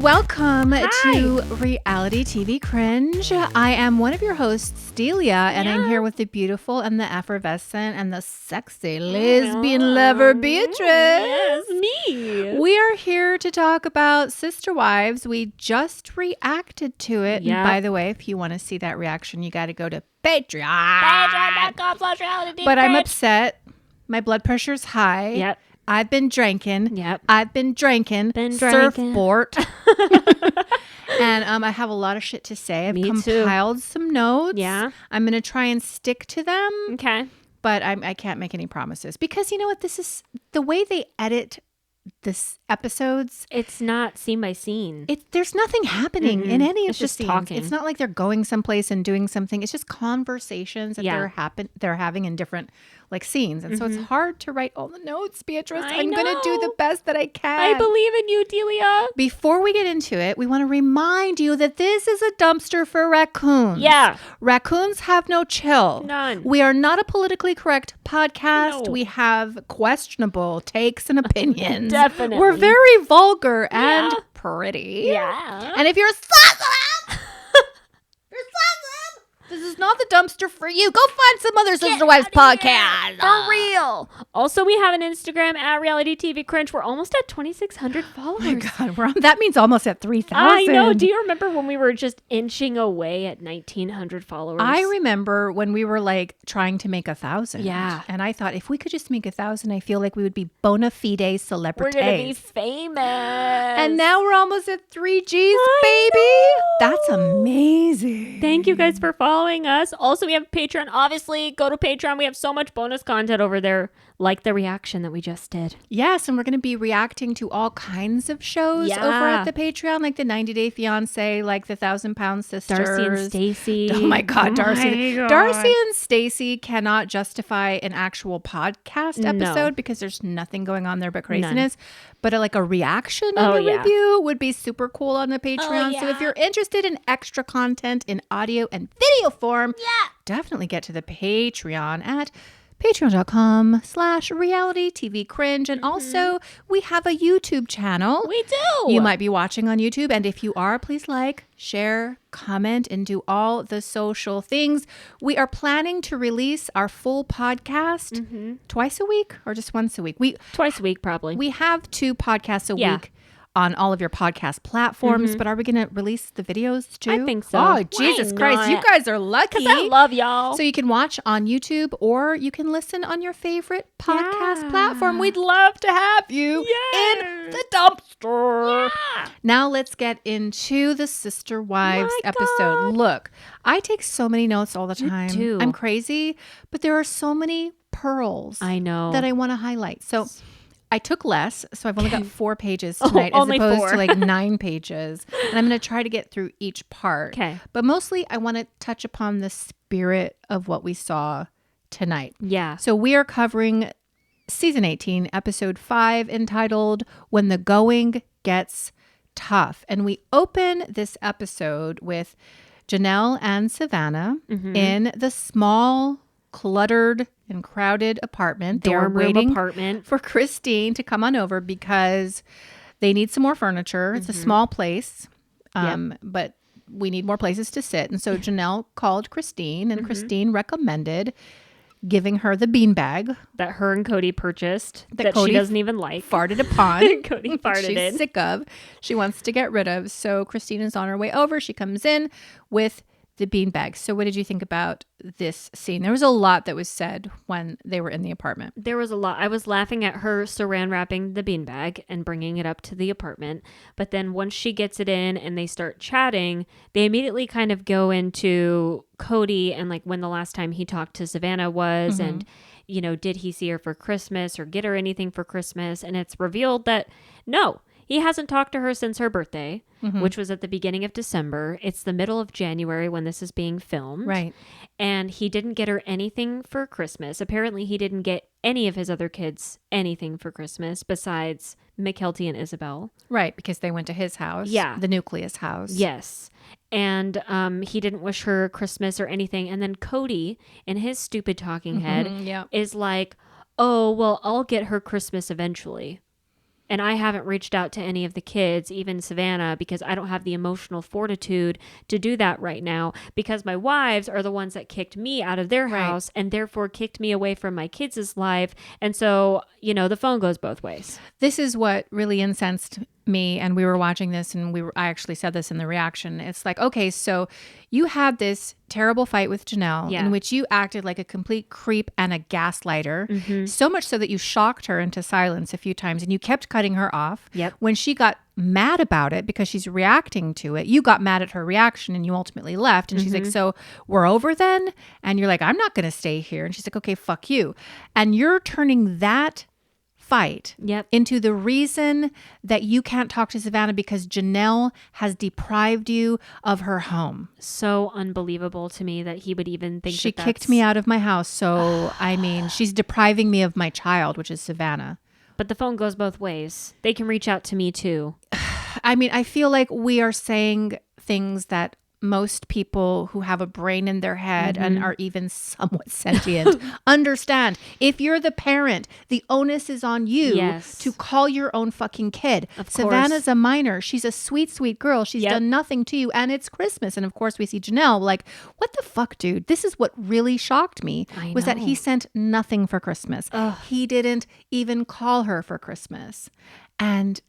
welcome to Reality TV Cringe. I am one of your hosts, Delia, and I'm here with the beautiful and the effervescent and the sexy lesbian lover, Beatrice. Yes, me. We are here to talk about Sister Wives. We just reacted to it. Yep. And by the way, if you want to see that reaction, you got to go to Patreon. Patreon.com/realitytv But I'm upset. My blood pressure's high. Yep. I've been drinking. Yep. I've been drinking. Surfboard. And I have a lot of shit to say. I've compiled some notes. Yeah. I'm going to try and stick to them. Okay. But I can't make any promises. Because you know what? This is the way they edit this episodes. It's not scene by scene. There's nothing happening in any of It's the just scenes. talking. It's not like they're going someplace and doing something. It's just conversations that Yeah. they're having in different like scenes. And so it's hard to write all the notes, Beatrice. I I'm going to do the know. best that I can. I believe in you, Delia. Before we get into it, we want to remind you that this is a dumpster for raccoons. Yeah. Raccoons have no chill. None. We are not a politically correct podcast. No. We have questionable takes and opinions. Definitely. We're very vulgar and pretty. Yeah. And if you're sensitive, this is not the dumpster for you. Go find some other Sister Wives podcast. For real. Also, we have an Instagram at Reality TV Cringe. We're almost at 2,600 followers. Oh my God, that means almost at 3,000. I know. Do you remember when we were just inching away at 1,900 followers? I remember when we were like trying to make 1,000. Yeah. And I thought if we could just make 1,000, I feel like we would be bona fide celebrities. We're going to be famous. And now we're almost at 3 Gs, baby. That's amazing. Thank you guys for following us. Also, we have Patreon. Obviously, go to Patreon. We have so much bonus content over there, like the reaction that we just did. Yes, and we're going to be reacting to all kinds of shows over at the Patreon, like the 90 Day Fiance, like the 1,000 Pound Sisters. Darcy and Stacy. Oh my God, Darcy. My God. Darcy and Stacy cannot justify an actual podcast episode because there's nothing going on there but craziness. But like a reaction and a review would be super cool on the Patreon. So if you're interested in extra content in audio and video form, definitely get to the Patreon at patreon.com/reality TV cringe. And also we have a YouTube channel. We do. You might be watching on YouTube. And if you are, please like, share, comment, and do all the social things. We are planning to release our full podcast twice a week or just once a week. Twice a week, probably. We have 2 podcasts a week on all of your podcast platforms, but are we going to release the videos too? I think so. Oh, Jesus Christ. You guys are lucky. Because I love y'all. So you can watch on YouTube or you can listen on your favorite podcast platform. We'd love to have you in the dumpster. Yeah. Now let's get into the Sister Wives My episode. God. Look, I take so many notes all the time. too. I'm crazy, but there are so many pearls I know. that I want to highlight. So I took less, so I've only got 4 pages tonight as only opposed 4. to like 9 pages. And I'm going to try to get through each part. Okay. But mostly I want to touch upon the spirit of what we saw tonight. Yeah. So we are covering season 18, episode 5, entitled When the Going Gets Tough. And we open this episode with Janelle and Savannah in the small, cluttered and crowded apartment. They are waiting apartment for Christine to come on over because they need some more furniture. It's a small place, but we need more places to sit. And so Janelle called Christine, and Christine recommended giving her the beanbag that her and Kody purchased that Kody she doesn't even like. farted upon. Kody farted She's in. sick of. She wants to get rid of. So Christine is on her way over. She comes in with the beanbag. So what did you think about this scene? There was a lot that was said when they were in the apartment. There was a lot. I was laughing at her saran wrapping the beanbag and bringing it up to the apartment. But then once she gets it in and they start chatting, they immediately kind of go into Kody and like when the last time he talked to Savannah was and, you know, did he see her for Christmas or get her anything for Christmas? And it's revealed that no, he hasn't talked to her since her birthday, which was at the beginning of December. It's the middle of January when this is being filmed. Right. And he didn't get her anything for Christmas. Apparently, he didn't get any of his other kids anything for Christmas besides McKelty and Isabel. Right, because they went to his house. Yeah. The nucleus house. Yes. And he didn't wish her Christmas or anything. And then Kody, in his stupid talking head, Yeah. is like, oh, well, I'll get her Christmas eventually. And I haven't reached out to any of the kids, even Savannah, because I don't have the emotional fortitude to do that right now, because my wives are the ones that kicked me out of their house and therefore kicked me away from my kids' life. And so, the phone goes both ways. This is what really incensed me, and we were watching this, and I actually said this in the reaction. It's like, okay, so you had this terrible fight with Janelle in which you acted like a complete creep and a gaslighter, so much so that you shocked her into silence a few times, and you kept cutting her off. When she got mad about it because she's reacting to it, you got mad at her reaction and you ultimately left. And she's like, so we're over then? And you're like, I'm not going to stay here. And she's like, okay, fuck you. And you're turning that fight into the reason that you can't talk to Savannah because Janelle has deprived you of her home. So unbelievable to me that he would even think she kicked me out of my house. So, I mean, she's depriving me of my child, which is Savannah. But the phone goes both ways. They can reach out to me too. I mean, I feel like we are saying things that most people who have a brain in their head and are even somewhat sentient understand. If you're the parent, the onus is on you to call your own fucking kid. Savannah's a minor. She's a sweet, sweet girl. She's done nothing to you, and it's Christmas. And of course, we see Janelle like, what the fuck, dude? This is what really shocked me was that he sent nothing for Christmas. He didn't even call her for Christmas. And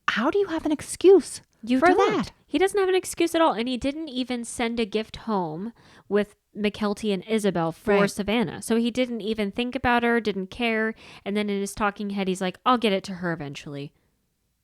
how do you have an excuse for that? He doesn't have an excuse at all. And he didn't even send a gift home with McKelty and Isabel for Savannah. So he didn't even think about her, didn't care. And then in his talking head, he's like, I'll get it to her eventually.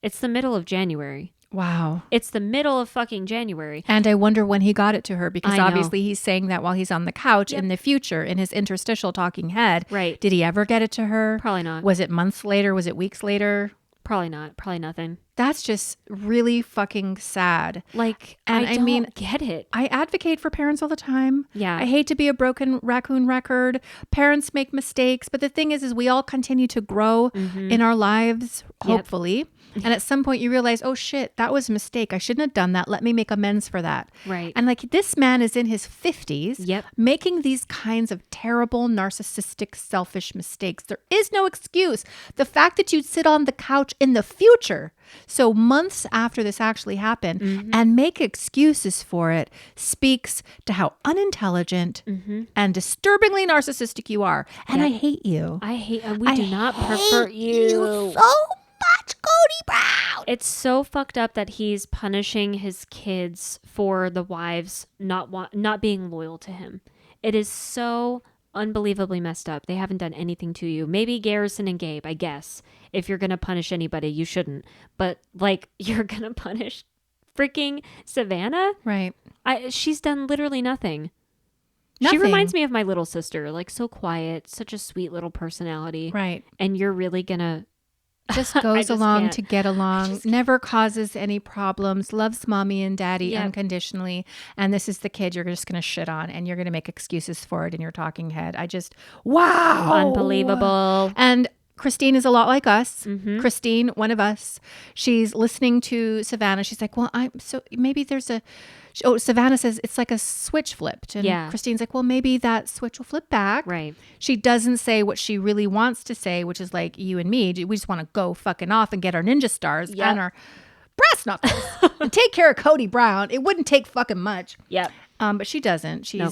It's the middle of January. Wow. It's the middle of fucking January. And I wonder when he got it to her, because obviously he's saying that while he's on the couch in the future, in his interstitial talking head. Right. Did he ever get it to her? Probably not. Was it months later? Was it weeks later? Probably not. Probably nothing. That's just really fucking sad. Like, and I don't get it. I advocate for parents all the time. Yeah. I hate to be a broken raccoon record. Parents make mistakes. But the thing is we all continue to grow in our lives, hopefully. And at some point you realize, oh shit, that was a mistake. I shouldn't have done that. Let me make amends for that. Right. And like, this man is in his 50s making these kinds of terrible, narcissistic, selfish mistakes. There is no excuse. The fact that you'd sit on the couch in the future, so months after this actually happened, and make excuses for it, speaks to how unintelligent and disturbingly narcissistic you are. And I hate you. We do not prefer you so much, Kody Brown. It's so fucked up that he's punishing his kids for the wives not being loyal to him. It is so unbelievably messed up. They haven't done anything to you. Maybe Garrison and Gabe, I guess. If you're going to punish anybody, you shouldn't. But like, you're going to punish freaking Savannah? Right. She's done literally nothing. Nothing. She reminds me of my little sister, like so quiet, such a sweet little personality. Right. And you're really going to just goes along to get along, never causes any problems, loves mommy and daddy unconditionally. And this is the kid you're just going to shit on, and you're going to make excuses for it in your talking head. Wow. Unbelievable. And Christine is a lot like us. Christine, one of us, she's listening to Savannah. She's like, well, maybe there's Savannah says it's like a switch flipped. And Christine's like, well, maybe that switch will flip back. Right. She doesn't say what she really wants to say, which is like, you and me, we just want to go fucking off and get our ninja stars and our brass knuckles and take care of Kody Brown. It wouldn't take fucking much. Yep. But she doesn't. She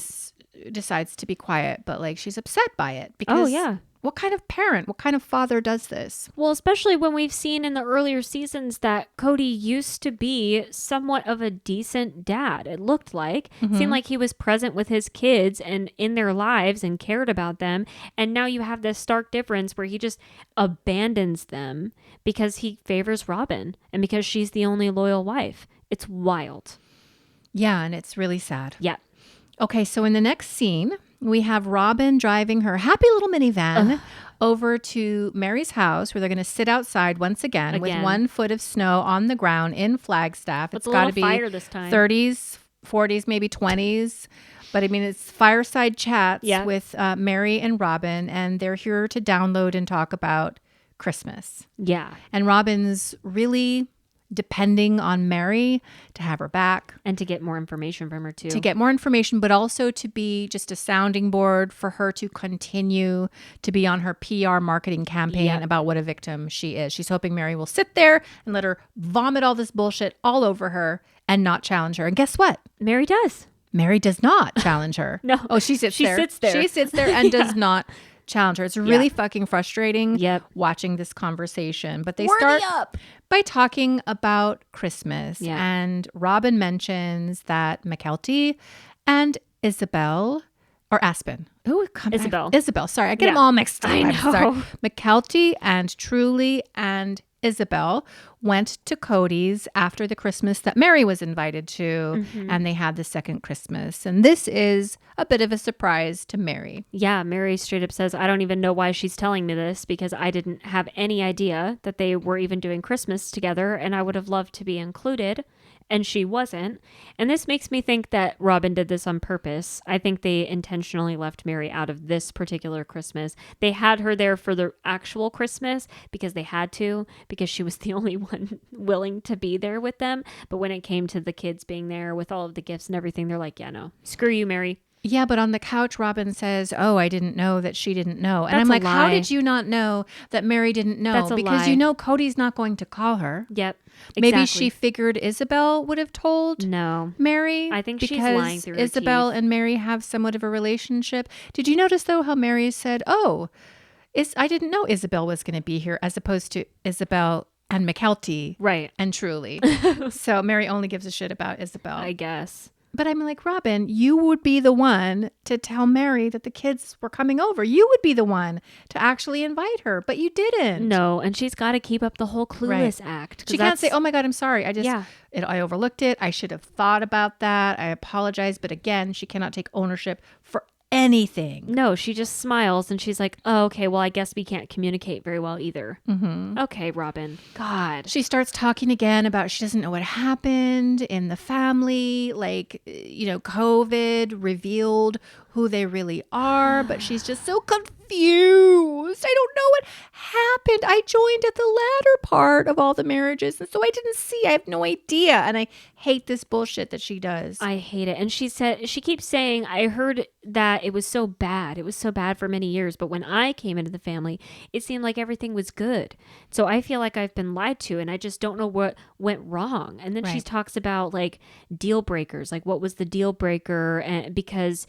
decides to be quiet, but like, she's upset by it because what kind of parent, what kind of father does this? Well, especially when we've seen in the earlier seasons that Kody used to be somewhat of a decent dad. It looked like. It seemed like he was present with his kids and in their lives and cared about them. And now you have this stark difference where he just abandons them because he favors Robin and because she's the only loyal wife. It's wild. Yeah, and it's really sad. Yeah. Okay, so in the next scene, we have Robin driving her happy little minivan over to Mary's house, where they're going to sit outside once again with 1 foot of snow on the ground in Flagstaff. It's got to be fire this time. 30s, 40s, maybe 20s. But I mean, it's fireside chats with Mary and Robin, and they're here to download and talk about Christmas. Yeah. And Robin's really depending on Mary to have her back. And to get more information from her too. To get more information, but also to be just a sounding board for her to continue to be on her PR marketing campaign about what a victim she is. She's hoping Mary will sit there and let her vomit all this bullshit all over her and not challenge her. And guess what? Mary does. Mary does not challenge her. No. Oh, she sits there. She sits there and does not challenge her. It's really fucking frustrating watching this conversation. But they start by talking about Christmas. Yeah. And Robin mentions that McKelty and Isabel, or Aspen. Oh, Isabel. Sorry, I get them all mixed up. I know. I'm sorry. McKelty and Truly and Isabel went to Kody's after the Christmas that Mary was invited to, and they had the second Christmas. And this is a bit of a surprise to Mary. Yeah, Mary straight up says, I don't even know why she's telling me this, because I didn't have any idea that they were even doing Christmas together, and I would have loved to be included. And she wasn't. And this makes me think that Robin did this on purpose. I think they intentionally left Mary out of this particular Christmas. They had her there for the actual Christmas because they had to, because she was the only one willing to be there with them. But when it came to the kids being there with all of the gifts and everything, they're like, yeah, no, screw you, Mary. Yeah, but on the couch, Robin says, oh, I didn't know that she didn't know. And That's I'm like, a lie. how did you not know that Mary didn't know? That's a because lie. you know Kody's not going to call her. Yep. Maybe she figured Isabel would have told Mary. I think she's lying through her Isabel teeth. And Mary have somewhat of a relationship. Did you notice, though, how Mary said, oh, I didn't know Isabel was going to be here, as opposed to Isabel and McKelty. Right. And Truly. So Mary only gives a shit about Isabel. I guess. But I'm like, Robin, you would be the one to tell Mary that the kids were coming over. You would be the one to actually invite her, but you didn't. No, and she's got to keep up the whole clueless act. She can't say, oh my God, I'm sorry. I overlooked it. I should have thought about that. I apologize. But again, she cannot take ownership for anything. No, she just smiles and she's like, oh, okay, well, I guess we can't communicate very well either. Okay, Robin. God. She starts talking again about she doesn't know what happened in the family. Like, COVID revealed who they really are, but she's just so confused. I don't know what happened. I joined at the latter part of all the marriages, and so I didn't see. I have no idea, and I hate this bullshit that she does. I hate it. And she keeps saying, I heard that it was so bad. It was so bad for many years, but when I came into the family, it seemed like everything was good. So I feel like I've been lied to, and I just don't know what went wrong. And then she talks about like deal breakers, like what was the deal breaker, and because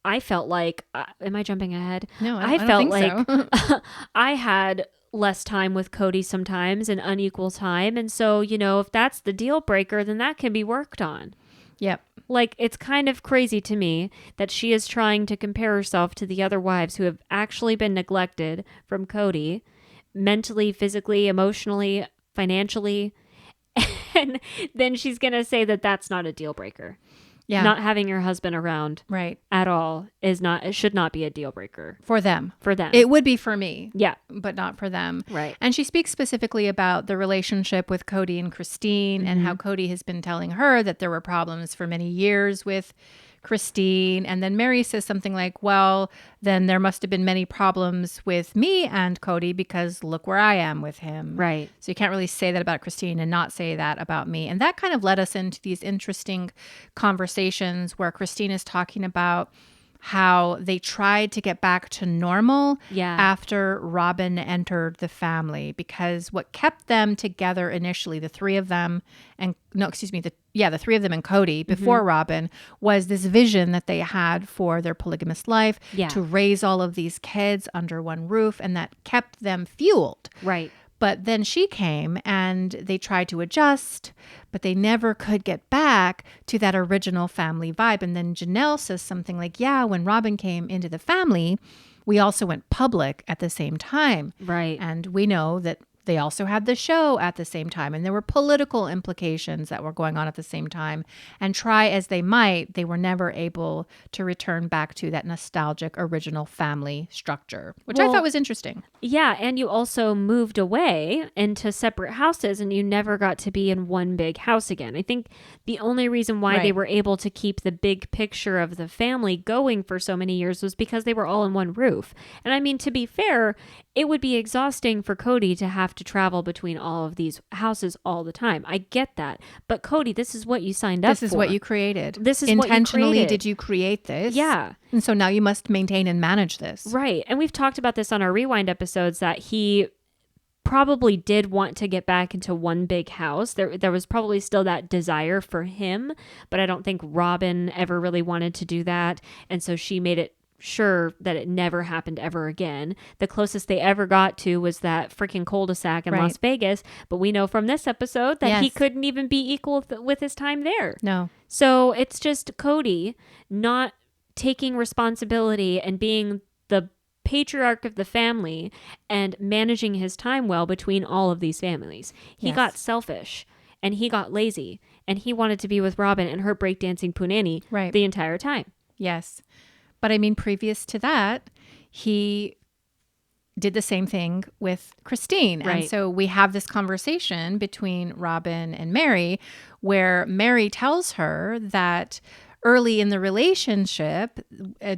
I felt like, am I jumping ahead? No, I felt like so. I had less time with Kody sometimes, and unequal time. And so, if that's the deal breaker, then that can be worked on. Yep. Like, it's kind of crazy to me that she is trying to compare herself to the other wives who have actually been neglected from Kody, mentally, physically, emotionally, financially. And then she's going to say that that's not a deal breaker. Yeah. Not having your husband around at all it should not be a deal breaker. For them. For them. It would be for me. Yeah. But not for them. Right. And she speaks specifically about the relationship with Kody and Christine and how Kody has been telling her that there were problems for many years with Christine. And then Mary says something like, well, then there must have been many problems with me and Kody because look where I am with him. Right. So you can't really say that about Christine and not say that about me. And that kind of led us into these interesting conversations where Christine is talking about how they tried to get back to normal after Robin entered the family, because what kept them together initially, the three of them and Kody before Robin, was this vision that they had for their polygamous life to raise all of these kids under one roof, and that kept them fueled. Right. But then she came and they tried to adjust, but they never could get back to that original family vibe. And then Janelle says something like, yeah, when Robin came into the family, we also went public at the same time. Right. And we know that they also had the show at the same time, and there were political implications that were going on at the same time. And try as they might, they were never able to return back to that nostalgic original family structure, which I thought was interesting. Yeah, and you also moved away into separate houses, and you never got to be in one big house again. I think the only reason why they were able to keep the big picture of the family going for so many years was because they were all in one roof. And I mean, to be fair, it would be exhausting for Kody to have to travel between all of these houses all the time. I get that. But Kody, this is what you signed up for. This is what you created. This is intentionally what you created. Did you create this? Yeah. And so now you must maintain and manage this. Right. And we've talked about this on our Rewind episodes, that he probably did want to get back into one big house. There was probably still that desire for him, but I don't think Robin ever really wanted to do that. And so she made it sure that it never happened ever again. The closest they ever got to was that freaking cul-de-sac in Las Vegas, but we know from this episode that he couldn't even be equal with his time there. No. So it's just Kody not taking responsibility and being the patriarch of the family and managing his time well between all of these families. He got selfish and he got lazy and he wanted to be with Robin and her breakdancing punani the entire time. Yes. But I mean, previous to that, he did the same thing with Christine. Right. And so we have this conversation between Robin and Mary where Mary tells her that early in the relationship,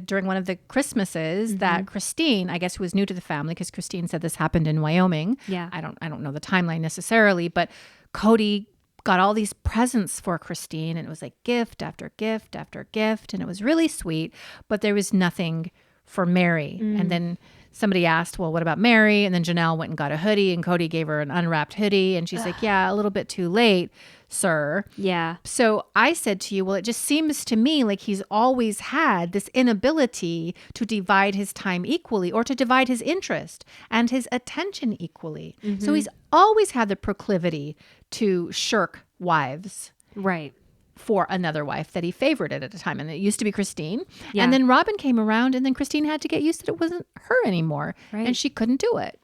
during one of the Christmases, that Christine, I guess, who was new to the family, because Christine said this happened in Wyoming. Yeah. I don't know the timeline necessarily, but Kody got all these presents for Christine, and it was like gift after gift after gift, and it was really sweet, but there was nothing for Mary. And then somebody asked, well, what about Mary? And then Janelle went and got a hoodie, and Kody gave her an unwrapped hoodie, and she's like, yeah, a little bit too late, sir. Yeah. So I said to you, well, it just seems to me like he's always had this inability to divide his time equally, or to divide his interest and his attention equally. So he's always had the proclivity to shirk wives. Right. For another wife that he favored at a time. And it used to be Christine. Yeah. And then Robin came around, and then Christine had to get used that it wasn't her anymore. Right. And she couldn't do it.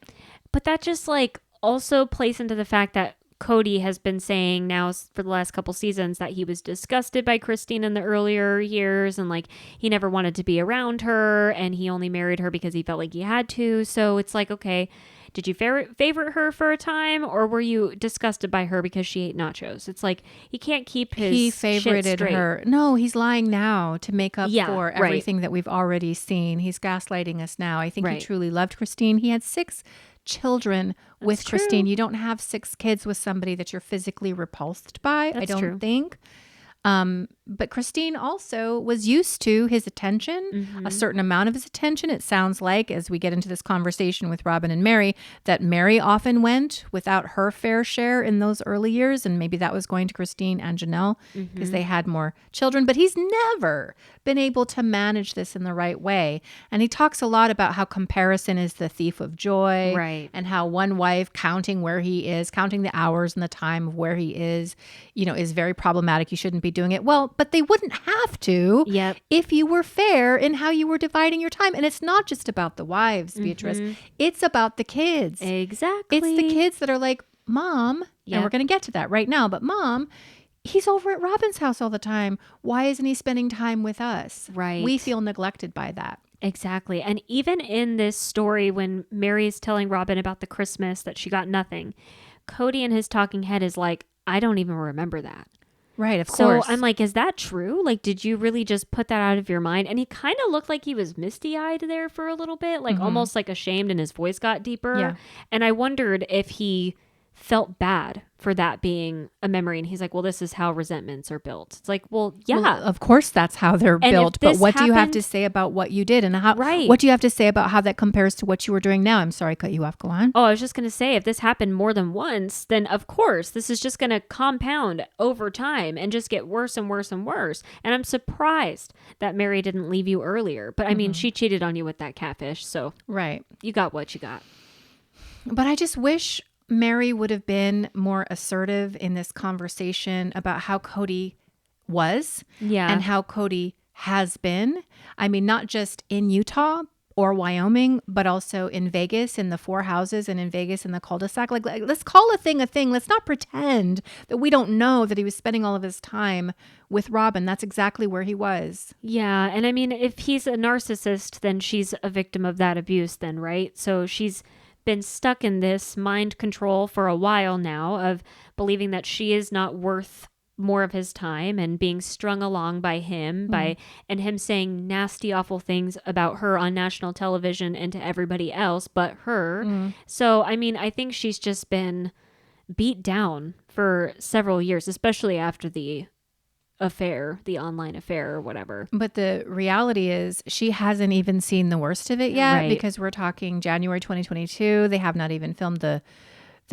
But that just like also plays into the fact that Kody has been saying now for the last couple seasons that he was disgusted by Christine in the earlier years, and like he never wanted to be around her, and he only married her because he felt like he had to. So it's like, okay, did you favorite her for a time, or were you disgusted by her because she ate nachos? It's like he can't keep his He shit favorited straight. her. No, he's lying now to make up for everything that we've already seen. He's gaslighting us now. I think he truly loved Christine. He had 6 children with Christine. You don't have 6 kids with somebody that you're physically repulsed by. I don't think. But Christine also was used to his attention, a certain amount of his attention. It sounds like, as we get into this conversation with Robin and Mary, that Mary often went without her fair share in those early years. And maybe that was going to Christine and Janelle because they had more children. But he's never been able to manage this in the right way. And he talks a lot about how comparison is the thief of joy. Right. And how one wife counting where he is, counting the hours and the time of where he is, is very problematic. You shouldn't be doing it. Well, but they wouldn't have to if you were fair in how you were dividing your time. And it's not just about the wives, Beatrice. It's about the kids. Exactly. It's the kids that are like, Mom, and we're going to get to that right now, but Mom, he's over at Robin's house all the time. Why isn't he spending time with us? Right. We feel neglected by that. Exactly. And even in this story, when Mary is telling Robin about the Christmas that she got nothing, Kody in his talking head is like, I don't even remember that. Right, of course. So I'm like, is that true? Like, did you really just put that out of your mind? And he kind of looked like he was misty-eyed there for a little bit, like almost like ashamed, and his voice got deeper. Yeah. And I wondered if he felt bad for that being a memory. And he's like, well, this is how resentments are built. It's like, well, yeah. Well, of course that's how they're built. But what do you have to say about what you did? And how? Right. What do you have to say about how that compares to what you were doing now? I'm sorry, I cut you off. Go on. Oh, I was just going to say, if this happened more than once, then of course, this is just going to compound over time and just get worse and worse and worse. And I'm surprised that Mary didn't leave you earlier. But I mean, she cheated on you with that catfish. So right, you got what you got. But I just wish Mary would have been more assertive in this conversation about how Kody was and how Kody has been. I mean, not just in Utah or Wyoming, but also in Vegas, in the 4 houses, and in Vegas in the cul-de-sac. Like, let's call a thing a thing. Let's not pretend that we don't know that he was spending all of his time with Robin. That's exactly where he was. Yeah. And I mean, if he's a narcissist, then she's a victim of that abuse then, right? So she's been stuck in this mind control for a while now of believing that she is not worth more of his time and being strung along by him and him saying nasty, awful things about her on national television and to everybody else but her. So, I mean, I think she's just been beat down for several years, especially after the affair, the online affair or whatever. But the reality is she hasn't even seen the worst of it yet, because we're talking January 2022. They have not even filmed the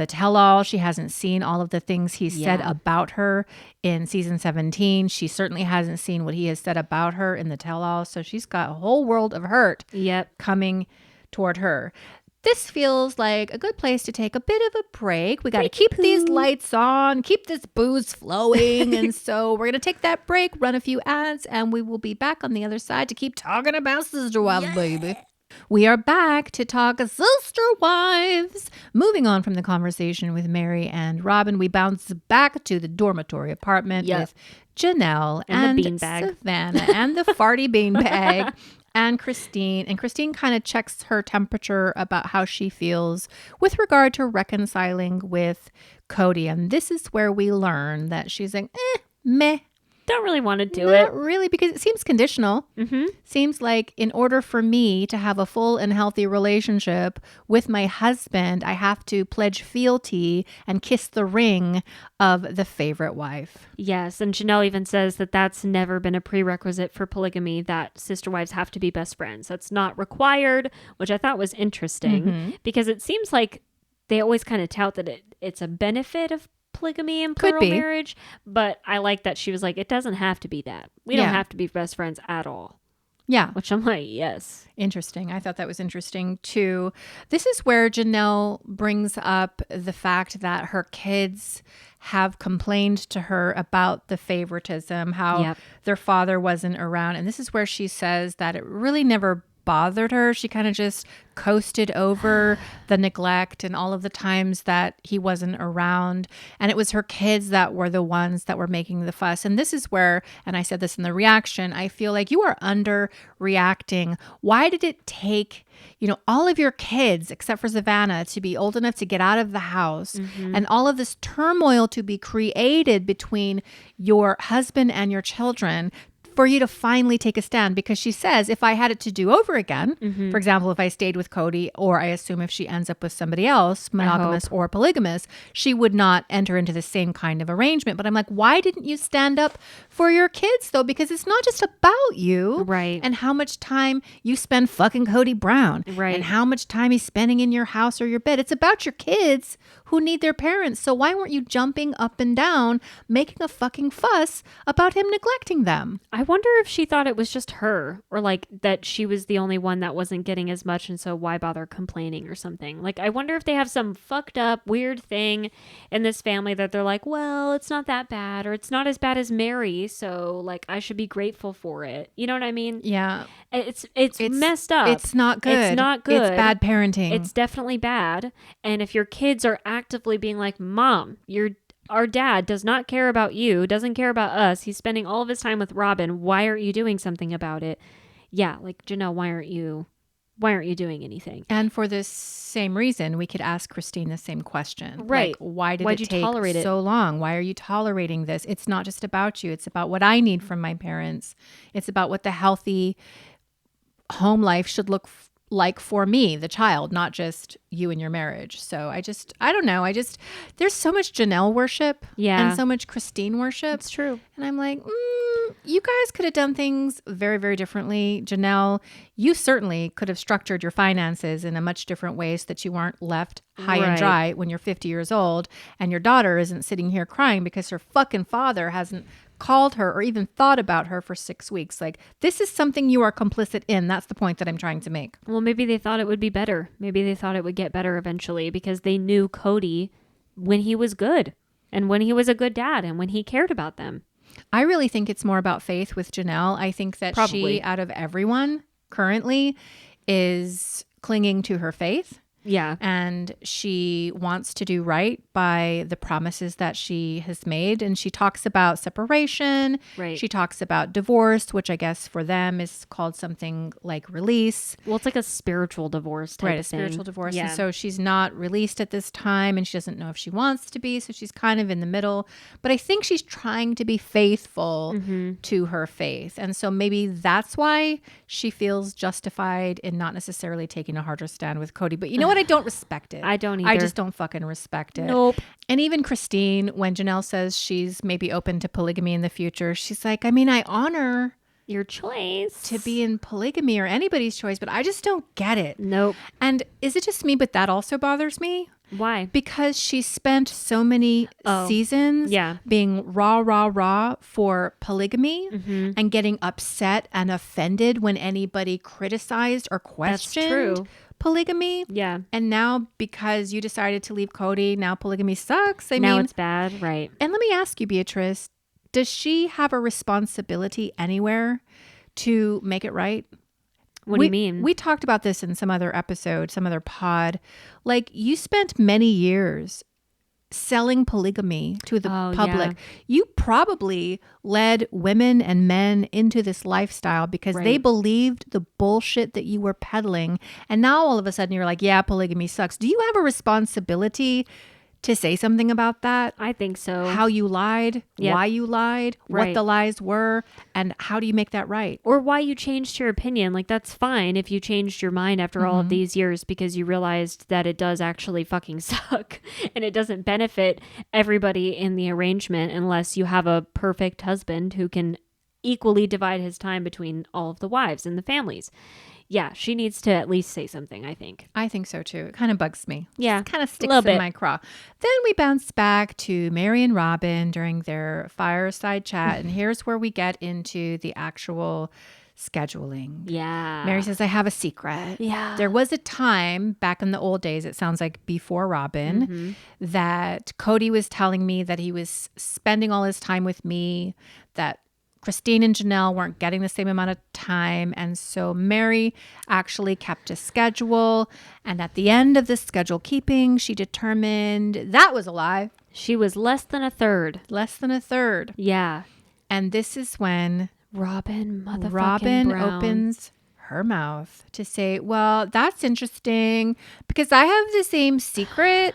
tell-all. She hasn't seen all of the things he said about her in season 17. She certainly hasn't seen what he has said about her in the tell-all. So she's got a whole world of hurt coming toward her. This feels like a good place to take a bit of a break. We got to keep these lights on, keep this booze flowing. And so we're going to take that break, run a few ads, and we will be back on the other side to keep talking about Sister Wives, baby. We are back to talk Sister Wives. Moving on from the conversation with Mary and Robin, we bounce back to the dormitory apartment with Janelle and the beanbag, Savannah and the farty beanbag. And Christine kind of checks her temperature about how she feels with regard to reconciling with Kody. And this is where we learn that she's like, meh. Don't really want to do it. Not really, because it seems conditional. Seems like in order for me to have a full and healthy relationship with my husband, I have to pledge fealty and kiss the ring of the favorite wife. Yes, and Janelle even says that that's never been a prerequisite for polygamy, that sister wives have to be best friends. That's not required, which I thought was interesting, because it seems like they always kind of tout that it's a benefit of polygamy and plural marriage, but I like that she was like, it doesn't have to be that. We don't have to be best friends at all. Yeah. Which I'm like, yes. Interesting. I thought that was interesting too. This is where Janelle brings up the fact that her kids have complained to her about the favoritism, how their father wasn't around. And this is where she says that it really never bothered her. She kind of just coasted over the neglect and all of the times that he wasn't around. And it was her kids that were the ones that were making the fuss. And this is where, and I said this in the reaction, I feel like you are underreacting. Why did it take, all of your kids, except for Savannah, to be old enough to get out of the house and all of this turmoil to be created between your husband and your children for you to finally take a stand? Because she says, if I had it to do over again, for example, if I stayed with Kody, or I assume if she ends up with somebody else, monogamous or polygamous, she would not enter into the same kind of arrangement. But I'm like, why didn't you stand up for your kids though? Because it's not just about you, right? And how much time you spend fucking Kody Brown, right? And how much time he's spending in your house or your bed. It's about your kids who need their parents. So why weren't you jumping up and down, making a fucking fuss about him neglecting them? I wonder if she thought it was just her, or like that she was the only one that wasn't getting as much, and so why bother complaining or something. Like, I wonder if they have some fucked up weird thing in this family that they're like, well, it's not that bad, or it's not as bad as Mary, so like I should be grateful for it. You know what I mean? Yeah. It's messed up. It's not good. It's not good. It's bad parenting. It's definitely bad. And if your kids are actively being like, Mom, our dad does not care about you, doesn't care about us. He's spending all of his time with Robin. Why aren't you doing something about it? Yeah, like, Janelle, why aren't you doing anything? And for this same reason, we could ask Christine the same question. Right. Like, why'd you tolerate it so long? Why are you tolerating this? It's not just about you. It's about what I need from my parents. It's about what the healthy home life should look like for me, the child, not just you and your marriage. So I don't know. There's so much Janelle worship and so much Christine worship. It's true. And I'm like, you guys could have done things very, very differently. Janelle, you certainly could have structured your finances in a much different way so that you weren't left high and dry when you're 50 years old and your daughter isn't sitting here crying because her fucking father hasn't called her or even thought about her for 6 weeks. Like, this is something you are complicit in. That's the point that I'm trying to make. Well, maybe they thought it would be better. Maybe they thought it would get better eventually because they knew Kody when he was good and when he was a good dad and when he cared about them. I really think it's more about faith with Janelle. I think that she, out of everyone currently, is clinging to her faith. Yeah. And she wants to do right by the promises that she has made. And she talks about separation. Right. She talks about divorce, which I guess for them is called something like release. Well, it's like a spiritual divorce type Right, of thing. spiritual divorce. Yeah. And so she's not released at this time and she doesn't know if she wants to be. So she's kind of in the middle. But I think she's trying to be faithful to her faith. And so maybe that's why she feels justified in not necessarily taking a harder stand with Kody. But you know what? I don't respect it. I don't either. I just don't fucking respect it. Nope. And even Christine, when Janelle says she's maybe open to polygamy in the future, she's like, I mean, I honor your choice to be in polygamy or anybody's choice, but I just don't get it. Nope. And is it just me, but that also bothers me? Why? Because she spent so many seasons being rah for polygamy and getting upset and offended when anybody criticized or questioned polygamy. Yeah. And now because you decided to leave Kody, now polygamy sucks. I mean, now it's bad. Right. And let me ask you, Beatrice, does she have a responsibility anywhere to make it right? What do you mean? We talked about this in some other episode, some other pod. Like, you spent many years selling polygamy to the public. Yeah. You probably led women and men into this lifestyle because they believed the bullshit that you were peddling. And now all of a sudden you're like, yeah, polygamy sucks. Do you have a responsibility to say something about that? I think so. How you lied, why you lied, what the lies were, and how do you make that right? Or why you changed your opinion. Like, that's fine if you changed your mind after all of these years because you realized that it does actually fucking suck and it doesn't benefit everybody in the arrangement unless you have a perfect husband who can equally divide his time between all of the wives and the families. Yeah, she needs to at least say something, I think. I think so, too. It kind of bugs me. Yeah. It kind of sticks in my craw. Then we bounce back to Mary and Robin during their fireside chat. And here's where we get into the actual scheduling. Yeah. Mary says, I have a secret. Yeah. There was a time back in the old days, it sounds like before Robin, that Kody was telling me that he was spending all his time with me, that Christine and Janelle weren't getting the same amount of time. And so Mary actually kept a schedule. And at the end of the schedule keeping, she determined that was a lie. She was less than a third. Less than a third. Yeah. And this is when Robin Brown opens her mouth to say, well, that's interesting because I have the same secret.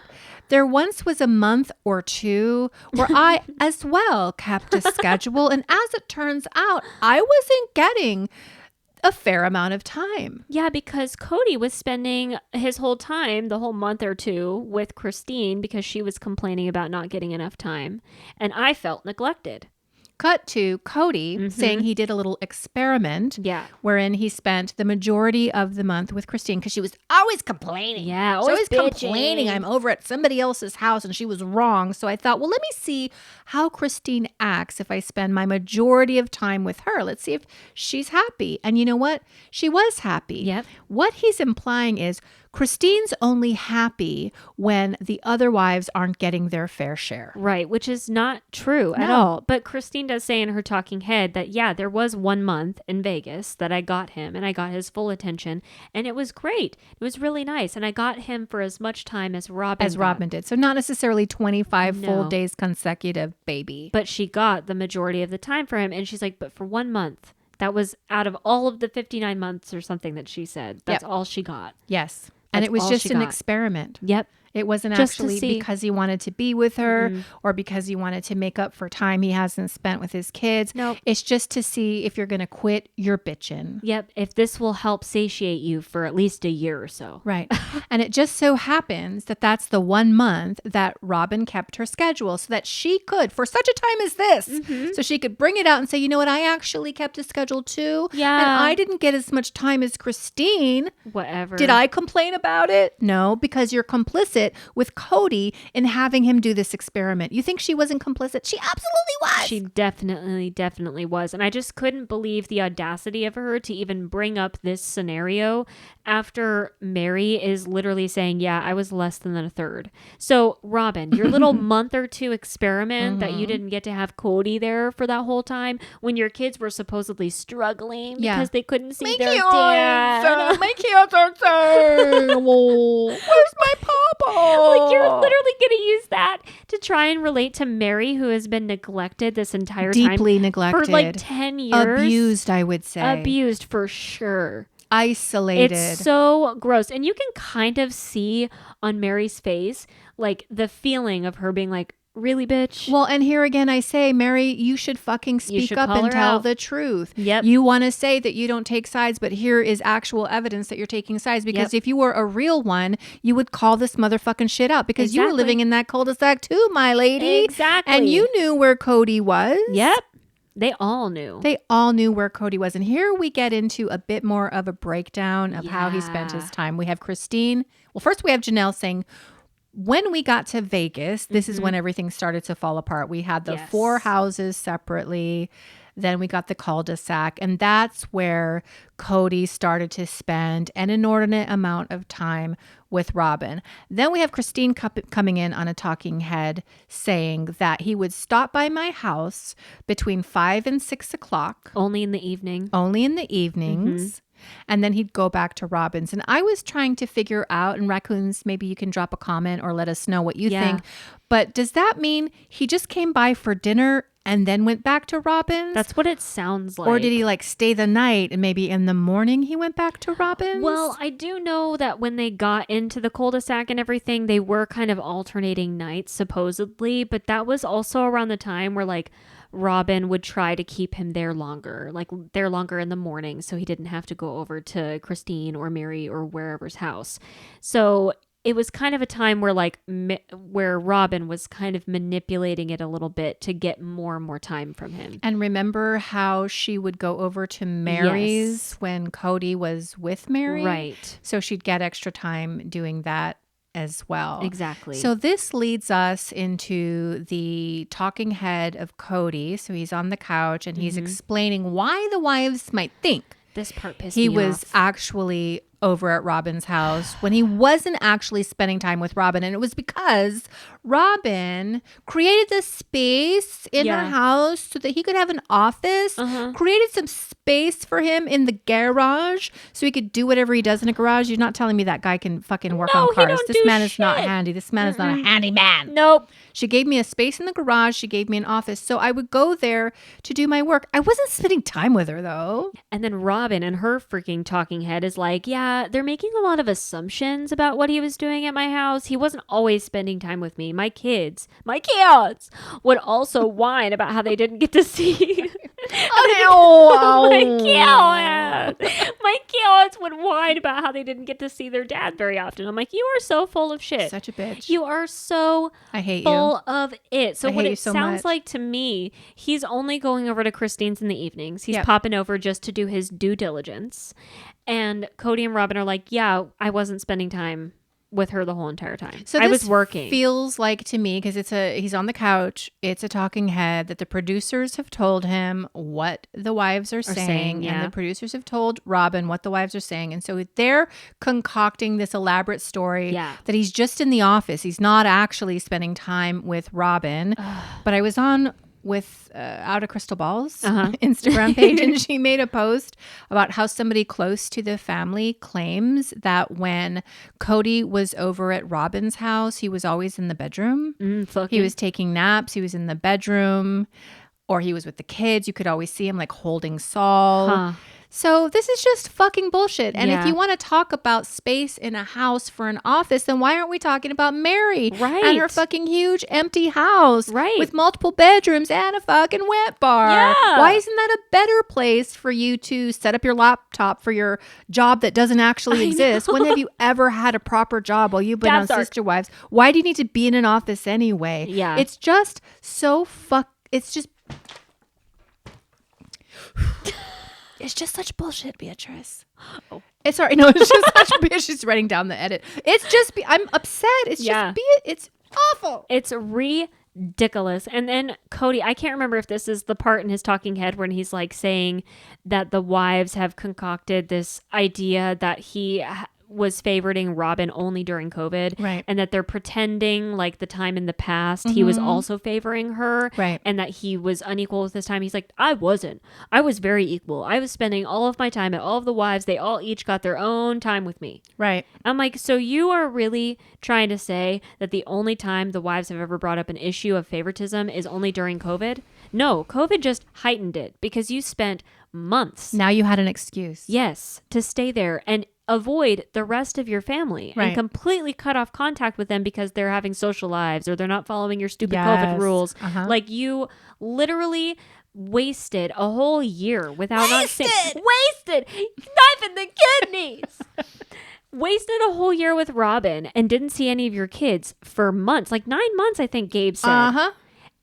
There once was a month or two where I as well kept a schedule. And as it turns out, I wasn't getting a fair amount of time. Yeah, because Kody was spending his whole time, the whole month or two, with Christine because she was complaining about not getting enough time. And I felt neglected. Cut to Kody saying he did a little experiment wherein he spent the majority of the month with Christine because she was always complaining. Yeah, always complaining. I'm over at somebody else's house and she was wrong. So I thought, well, let me see how Christine acts if I spend my majority of time with her. Let's see if she's happy. And you know what? She was happy. Yep. What he's implying is Christine's only happy when the other wives aren't getting their fair share. Right, which is not true at all. But Christine does say in her talking head that, yeah, there was 1 month in Vegas that I got him and I got his full attention and it was great. It was really nice. And I got him for as much time as Robin did. So not necessarily 25 full days consecutive, baby. But she got the majority of the time for him. And she's like, but for 1 month, that was out of all of the 59 months or something that she said. That's all she got. Yes. And it was just an experiment. Yep. It wasn't just actually because he wanted to be with her or because he wanted to make up for time he hasn't spent with his kids. Nope. It's just to see if you're going to quit your bitching. Yep. If this will help satiate you for at least a year or so. Right. And it just so happens that that's the 1 month that Robin kept her schedule so that she could, for such a time as this, so she could bring it out and say, you know what, I actually kept a schedule too. Yeah. And I didn't get as much time as Christine. Whatever. Did I complain about it? No, because you're complicit with Kody in having him do this experiment. You think she wasn't complicit? She absolutely was. She definitely was. And I just couldn't believe the audacity of her to even bring up this scenario after Mary is literally saying, yeah, I was less than a third. So, Robin, your little month or two experiment that you didn't get to have Kody there for that whole time when your kids were supposedly struggling because they couldn't see their dad. My kids are terrible. Where's my papa? Like, you're literally going to use that to try and relate to Mary, who has been neglected this entire time. Deeply neglected. For like 10 years. Abused, I would say. Abused for sure. Isolated. It's so gross. And you can kind of see on Mary's face, like, the feeling of her being like, really, bitch? Well, and here again, I say, Mary, you should fucking speak up and tell the truth. Yep. You want to say that you don't take sides, but here is actual evidence that you're taking sides. Because if you were a real one, you would call this motherfucking shit out because you were living in that cul-de-sac too, my lady. Exactly. And you knew where Kody was. Yep. They all knew. They all knew where Kody was. And here we get into a bit more of a breakdown of how he spent his time. We have Christine. Well, first we have Janelle saying, when we got to Vegas, this is when everything started to fall apart. We had the 4 houses separately. Then we got the cul-de-sac. And that's where Kody started to spend an inordinate amount of time with Robin. Then we have Christine coming in on a talking head saying that he would stop by my house between 5 and 6 o'clock. Only in the evening. Only in the evenings. And then he'd go back to Robin's. And I was trying to figure out, and Raccoons, maybe you can drop a comment or let us know what you think. But does that mean he just came by for dinner and then went back to Robin's? That's what it sounds like. Or did he like stay the night and maybe in the morning he went back to Robin's? Well, I do know that when they got into the cul-de-sac and everything, they were kind of alternating nights, supposedly. But that was also around the time where like Robin would try to keep him there longer, like there longer in the morning, so he didn't have to go over to Christine or Mary or wherever's house. So it was kind of a time where like where Robin was kind of manipulating it a little bit to get more and more time from him. And remember how she would go over to Mary's when Kody was with Mary? Right. So she'd get extra time doing that as well. Exactly. So this leads us into the talking head of Kody. So he's on the couch and he's explaining why the wives might think this part pissed me off. He was actually over at Robin's house when he wasn't actually spending time with Robin. And it was because Robin created this space in her house so that he could have an office, created some space for him in the garage so he could do whatever he does in a garage. You're not telling me that guy can fucking work on cars. This man is not handy. This man is not a handy man. Nope. She gave me a space in the garage. She gave me an office. So I would go there to do my work. I wasn't spending time with her though. And then Robin and her freaking talking head is like, yeah, they're making a lot of assumptions about what he was doing at my house. He wasn't always spending time with me. My kids would also whine about how they didn't get to see. My kids would whine about how they didn't get to see their dad very often. I'm like, you are so full of shit. Such a bitch. You are so I hate full of it. So what it so sounds much. like to me, he's only going over to Christine's in the evenings. He's popping over just to do his due diligence. And Kody and Robin are like, yeah, I wasn't spending time with her the whole entire time. So I was working. Feels like to me, because he's on the couch, it's a talking head that the producers have told him what the wives are saying, and the producers have told Robin what the wives are saying, and so they're concocting this elaborate story that he's just in the office. He's not actually spending time with Robin. But I was on with Out of Crystal Ball's Instagram page, and she made a post about how somebody close to the family claims that when Kody was over at Robin's house, he was always in the bedroom. He was taking naps. He was in the bedroom, or he was with the kids. You could always see him like holding Saul. So this is just fucking bullshit. And if you want to talk about space in a house for an office, then why aren't we talking about Mary and her fucking huge empty house with multiple bedrooms and a fucking wet bar? Why isn't that a better place for you to set up your laptop for your job that doesn't actually exist? When have you ever had a proper job while you've been on Sister Wives? Why do you need to be in an office anyway? It's just so it's just... It's just such bullshit, Beatrice. It's sorry. No, it's just such bullshit. She's writing down the edit. It's just, I'm upset. It's just, it's awful. It's ridiculous. ridiculous. And then Kody, I can't remember if this is the part in his talking head when he's like saying that the wives have concocted this idea that he was favoriting Robin only during COVID, right? And that they're pretending like the time in the past he was also favoring her, right? And that he was unequal with his time. He's like, I wasn't. I was very equal. I was spending all of my time at all of the wives. They all each got their own time with me, right? I'm like, so you are really trying to say that the only time the wives have ever brought up an issue of favoritism is only during COVID? No, COVID just heightened it because you spent months. Now you had an excuse. Yes, to stay there and avoid the rest of your family, right, and completely cut off contact with them because they're having social lives or they're not following your stupid COVID rules. Like you literally wasted a whole year without wasted knife in the kidneys. Wasted a whole year with Robin and didn't see any of your kids for months, like 9 months, I think Gabe said.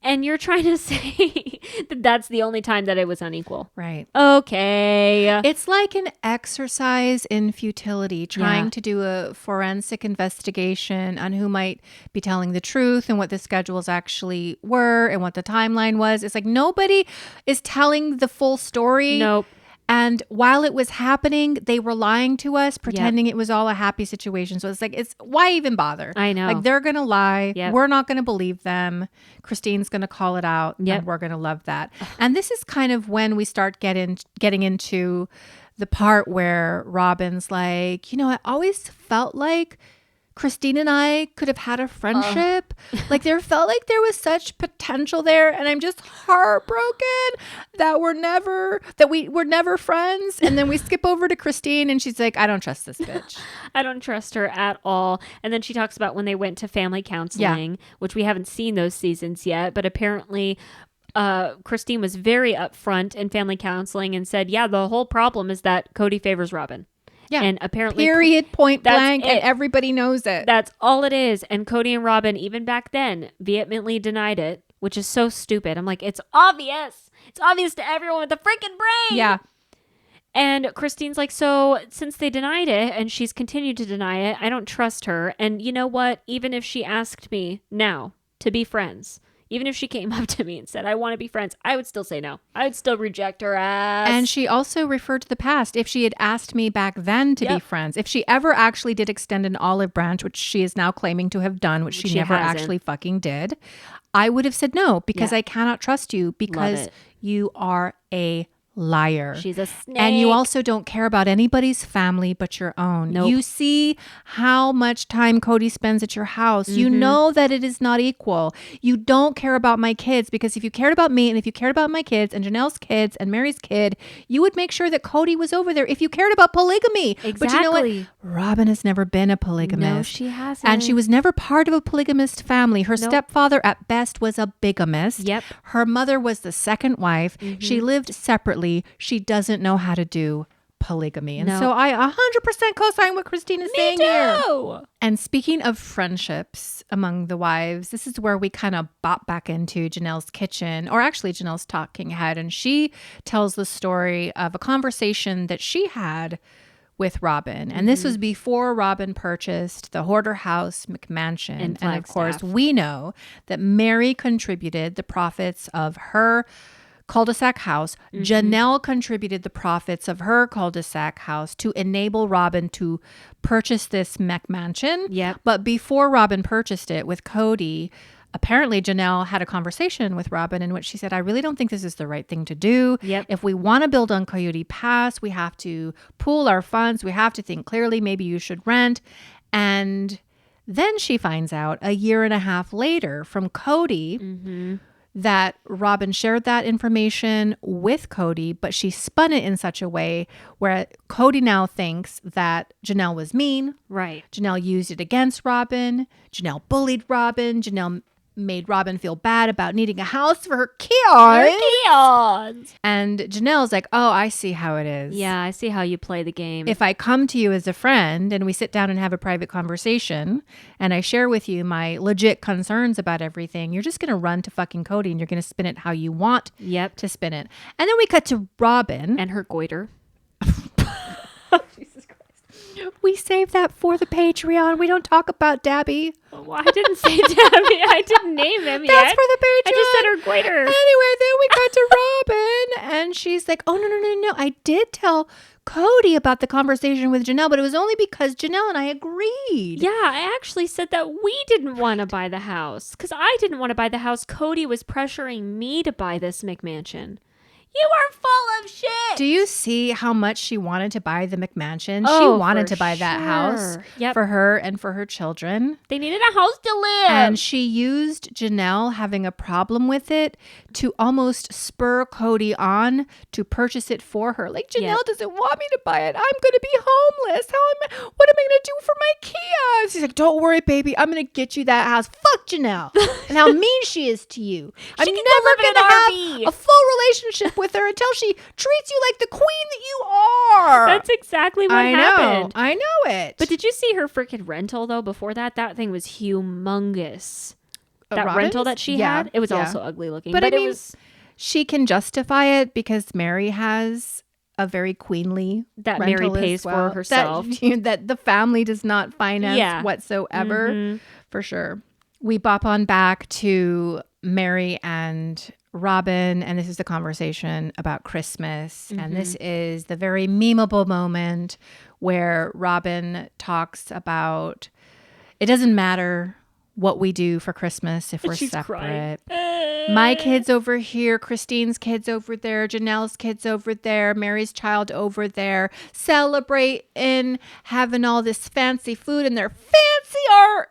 And you're trying to say that that's the only time that it was unequal. Right. Okay. It's like an exercise in futility, trying to do a forensic investigation on who might be telling the truth and what the schedules actually were and what the timeline was. It's like nobody is telling the full story. Nope. And while it was happening, they were lying to us, pretending it was all a happy situation. So it's like, why even bother? I know. Like, they're going to lie. We're not going to believe them. Christine's going to call it out. And we're going to love that. And this is kind of when we start getting into the part where Robin's like, I always felt like Christine and I could have had a friendship. Like there felt like there was such potential there. And I'm just heartbroken that we were never friends. And then we skip over to Christine and she's like, I don't trust this bitch. I don't trust her at all. And then she talks about when they went to family counseling, which we haven't seen those seasons yet. But apparently Christine was very upfront in family counseling and said, the whole problem is that Kody favors Robin. Yeah. And apparently period, point blank, and everybody knows it. That's all it is. And Kody and Robin, even back then, vehemently denied it, which is so stupid. I'm like, it's obvious. It's obvious to everyone with a freaking brain. Yeah. And Christine's like, so since they denied it and she's continued to deny it, I don't trust her. And you know what? Even if she asked me now to be friends, even if she came up to me and said, I want to be friends, I would still say no. I would still reject her ass. And she also referred to the past. If she had asked me back then to be friends, if she ever actually did extend an olive branch, which she is now claiming to have done, which she never actually fucking did, I would have said no because I cannot trust you because you are a liar. She's a snake. And you also don't care about anybody's family but your own. Nope. You see how much time Kody spends at your house. You know that it is not equal. You don't care about my kids because if you cared about me and if you cared about my kids and Janelle's kids and Mary's kid, you would make sure that Kody was over there if you cared about polygamy. Exactly. But you know what? Robin has never been a polygamist. No, she hasn't. And she was never part of a polygamist family. Her stepfather at best was a bigamist. Yep. Her mother was the second wife. She lived separately. She doesn't know how to do polygamy. And so I 100% co-sign what Christine is saying here. And speaking of friendships among the wives, this is where we kind of bop back into Janelle's kitchen, or actually Janelle's talking head. And she tells the story of a conversation that she had with Robin. And this was before Robin purchased the Hoarder House McMansion. And of course, we know that Mary contributed the profits of her cul-de-sac house. Janelle contributed the profits of her cul-de-sac house to enable Robin to purchase this McMansion. Yep. But before Robin purchased it with Kody, apparently Janelle had a conversation with Robin in which she said, I really don't think this is the right thing to do. Yep. If we want to build on Coyote Pass, we have to pool our funds. We have to think clearly. Maybe you should rent. And then she finds out a year and a half later from Kody that Robin shared that information with Kody, but she spun it in such a way where Kody now thinks that Janelle was mean. Right. Janelle used it against Robin. Janelle bullied Robin. Janelle made Robin feel bad about needing a house for her kids. And Janelle's like, oh, I see how it is. Yeah, I see how you play the game. If I come to you as a friend and we sit down and have a private conversation and I share with you my legit concerns about everything, you're just going to run to fucking Kody and you're going to spin it how you want to spin it. And then we cut to Robin. And her goiter. Jesus Christ. We save that for the Patreon. We don't talk about Dabby. Well, I didn't say Dabby. I didn't name him yet. That's for the Patreon. I just said her goiter. Anyway, then we got to Robin, and she's like, oh, no. I did tell Kody about the conversation with Janelle, but it was only because Janelle and I agreed. Yeah, I actually said that we didn't want to buy the house because I didn't want to buy the house. Cody was pressuring me to buy this McMansion. You are full of shit. Do you see how much she wanted to buy the McMansion? Oh, she wanted to buy that house for her and for her children. They needed a house to live. And she used Janelle having a problem with it to almost spur Kody on to purchase it for her. Like, Janelle doesn't want me to buy it. I'm going to be homeless. What am I going to do for my kids? She's like, don't worry, baby. I'm going to get you that house. Fuck Janelle. And how mean she is to you. I'm never going to have a full relationship with her until she treats you like the queen that you are. That's exactly what happened. I know it. But did you see her freaking rental though before that? That thing was humongous. That Robin's? rental that she had, it was also ugly looking. But I mean, she can justify it because Mary has a very queenly that Mary pays for herself. That the family does not finance whatsoever, for sure. We bop on back to Mary and Robin, and this is the conversation about Christmas. And this is the very memeable moment where Robin talks about it doesn't matter what we do for Christmas if we're separate. My kids over here, Christine's kids over there, Janelle's kids over there, Mary's child over there, celebrating having all this fancy food in their fancy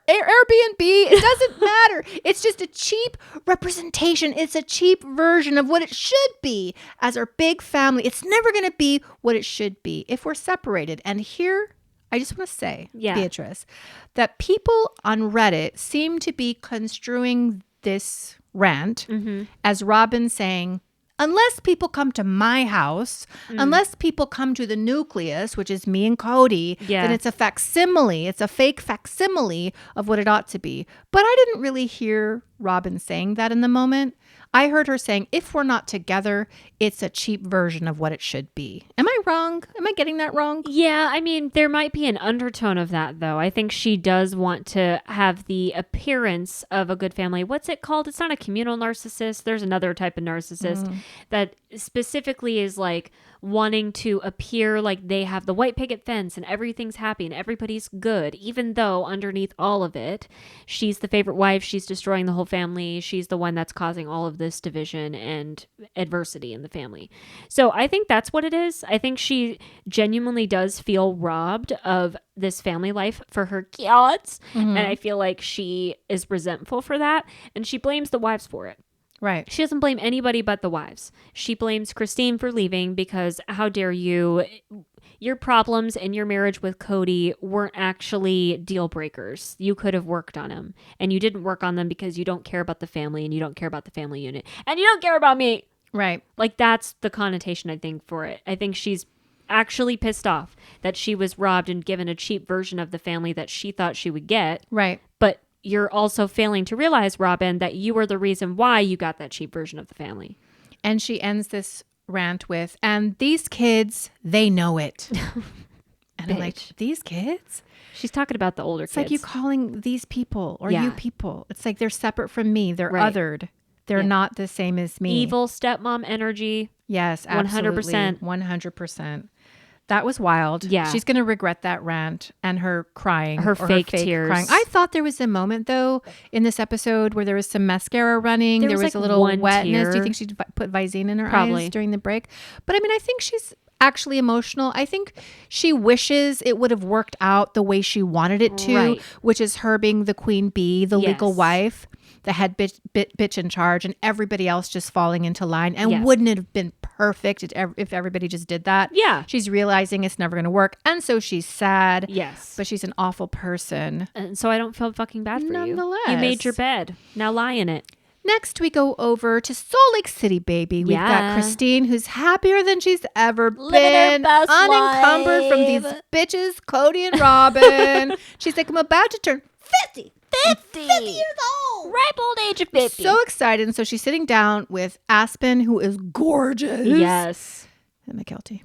Airbnb. It doesn't matter. It's just a cheap representation. It's a cheap version of what it should be as our big family. It's never going to be what it should be if we're separated. And here, I just want to say, Beatrice, that people on Reddit seem to be construing this rant as Robin saying, unless people come to my house, unless people come to the nucleus, which is me and Kody, then it's a facsimile. It's a fake facsimile of what it ought to be. But I didn't really hear Robin saying that in the moment. I heard her saying, if we're not together, it's a cheap version of what it should be. Am I wrong? Am I getting that wrong? Yeah, I mean, there might be an undertone of that, though. I think she does want to have the appearance of a good family. What's it called? It's not a communal narcissist. There's another type of narcissist that specifically is like wanting to appear like they have the white picket fence and everything's happy and everybody's good, even though underneath all of it, she's the favorite wife. She's destroying the whole family. She's the one that's causing all of this division and adversity in the family. So I think that's what it is. I think she genuinely does feel robbed of this family life for her kids. And I feel like she is resentful for that. And she blames the wives for it. Right. She doesn't blame anybody but the wives. She blames Christine for leaving because how dare you? Your problems in your marriage with Kody weren't actually deal breakers. You could have worked on them. And you didn't work on them because you don't care about the family and you don't care about the family unit. And you don't care about me. Right. Like that's the connotation, I think, for it. I think she's actually pissed off that she was robbed and given a cheap version of the family that she thought she would get. Right. But you're also failing to realize, Robin, that you were the reason why you got that cheap version of the family. And she ends this rant with, and these kids, they know it. And I'm like, these kids? She's talking about the older kids. It's like you calling these people or you people. It's like they're separate from me. They're othered. They're not the same as me. Evil stepmom energy. Yes, absolutely. 100%. 100%. That was wild. Yeah. She's going to regret that rant and her crying. Her fake tears. Crying. I thought there was a moment, though, in this episode where there was some mascara running. There was like a little wetness. Tear. Do you think she put Visine in her Probably. eyes during the break? But I mean, I think she's actually emotional. I think she wishes it would have worked out the way she wanted it to, which is her being the queen bee, the legal wife, the head bitch in charge, and everybody else just falling into line. And wouldn't it have been perfect if everybody just did that? Yeah. She's realizing it's never going to work. And so she's sad. Yes. But she's an awful person. And so I don't feel fucking bad for Nonetheless. you. You made your bed. Now lie in it. Next, we go over to Salt Lake City, baby. We've got Christine, who's happier than she's ever been, unencumbered from these bitches, Kody and Robin. She's like, I'm about to turn 50. 50 years old. Ripe old age of 50. So excited. And so she's sitting down with Aspen, who is gorgeous. Yes. And McKelty.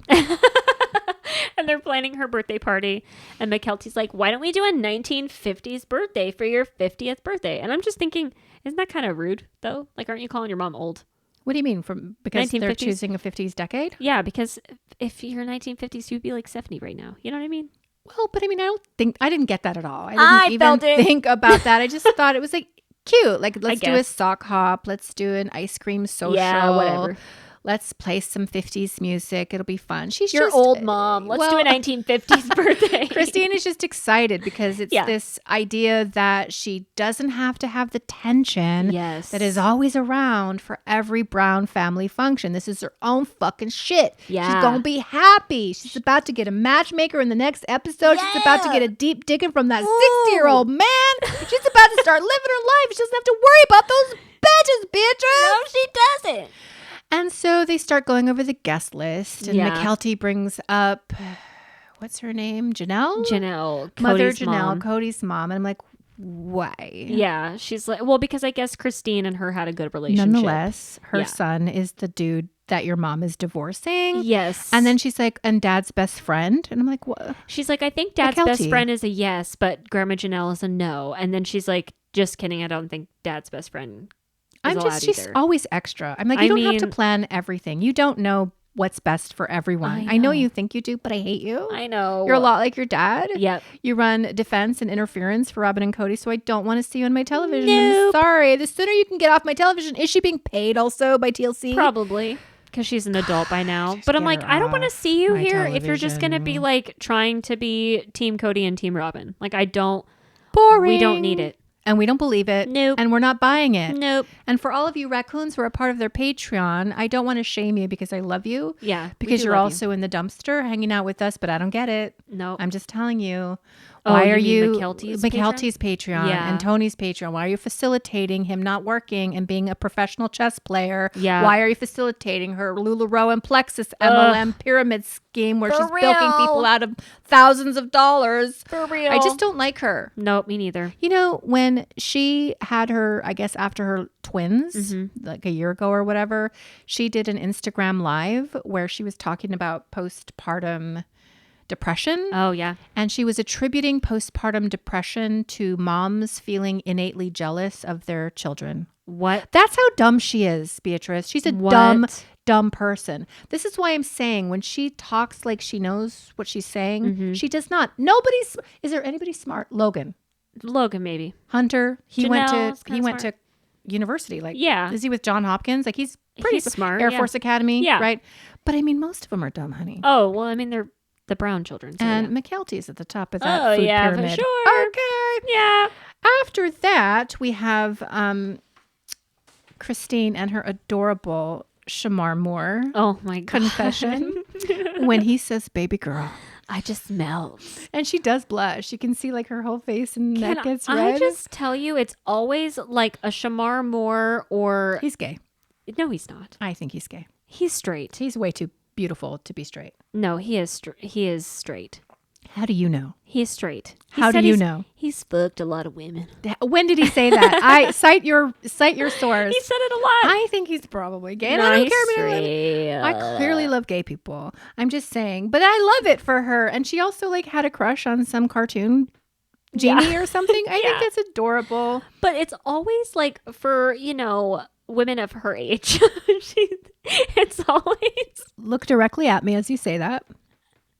And they're planning her birthday party. And McKelty's like, why don't we do a 1950s birthday for your 50th birthday? And I'm just thinking, isn't that kind of rude, though? Like, aren't you calling your mom old? What do you mean? Because 1950s? They're choosing a 50s decade? Yeah, because if you're 1950s, you'd be like 70 right now. You know what I mean? Well, but I mean, I didn't get that at all. I didn't think about that. I just thought it was like cute. Like, let's do a sock hop. Let's do an ice cream social. Yeah, whatever. Let's play some 50s music. It'll be fun. She's your old mom. Let's do a 1950s birthday. Christine is just excited because it's this idea that she doesn't have to have the tension that is always around for every Brown family function. This is her own fucking shit. Yeah. She's going to be happy. She's about to get a matchmaker in the next episode. Yeah. She's about to get a deep digging from that 60-year-old man. She's about to start living her life. She doesn't have to worry about those bitches, Beatrice. No, she doesn't. And so they start going over the guest list. And McKelty brings up, what's her name? Janelle, Mother Janelle, mom. Kody's mom. And I'm like, why? Yeah, she's like, well, because I guess Christine and her had a good relationship. Nonetheless, her son is the dude that your mom is divorcing. Yes. And then she's like, and dad's best friend? And I'm like, what? She's like, I think dad's best friend is a yes, but Grandma Janelle is a no. And then she's like, just kidding. I don't think dad's best friend she's always extra. I'm like, you don't have to plan everything. You don't know what's best for everyone. I know you think you do, but I hate you. I know. You're a lot like your dad. Yep. You run defense and interference for Robin and Kody, so I don't want to see you on my television. Nope. Sorry. The sooner you can get off my television. Is she being paid also by TLC? Probably. Because she's an adult by now. But I'm like, I don't want to see you here if you're just going to be like trying to be Team Kody and Team Robin. Like, I don't. Boring. We don't need it. And we don't believe it. Nope. And we're not buying it. Nope. And for all of you raccoons who are a part of their Patreon, I don't want to shame you because I love you. Yeah. Because you're also in the dumpster hanging out with us, but I don't get it. No. I'm just telling you. Why are you McKelty's Patreon and Tony's Patreon? Why are you facilitating him not working and being a professional chess player? Yeah. Why are you facilitating her LuLaRoe and Plexus MLM pyramid scheme where she's bilking people out of thousands of dollars? For real. I just don't like her. Nope, me neither. You know, when she had her, I guess after her twins, like a year ago or whatever, she did an Instagram live where she was talking about postpartum depression. Oh, yeah. And she was attributing postpartum depression to moms feeling innately jealous of their children. What? That's how dumb she is, Beatrice. She's a dumb person. This is why I'm saying when she talks like she knows what she's saying, she does not. Is there anybody smart? Logan, maybe. Hunter. He went to university. Like, is he with John Hopkins? Like, he's pretty smart. Air Force Academy. Right. But I mean, most of them are dumb, honey. Oh, well, I mean, they're the Brown children. So and McKelty's at the top of that food pyramid. For sure. Okay. Yeah. After that, we have Christine and her adorable Shamar Moore. Oh my God. Confession. When he says, baby girl. I just melt. And she does blush. You can see like her whole face and neck gets red. I just tell you, it's always like a Shamar Moore or... He's gay. No, he's not. I think he's gay. He's straight. He's way too beautiful to be straight. No, he is straight. How do you know? He's straight. How do you know? He's fucked a lot of women. When did he say that? I cite your source. He said it a lot. I think he's probably gay. No, I don't he's care. Straight. I clearly love gay people. I'm just saying, but I love it for her. And she also like had a crush on some cartoon genie or something. I think that's adorable. But it's always like for, women of her age. It's always... Look directly at me as you say that.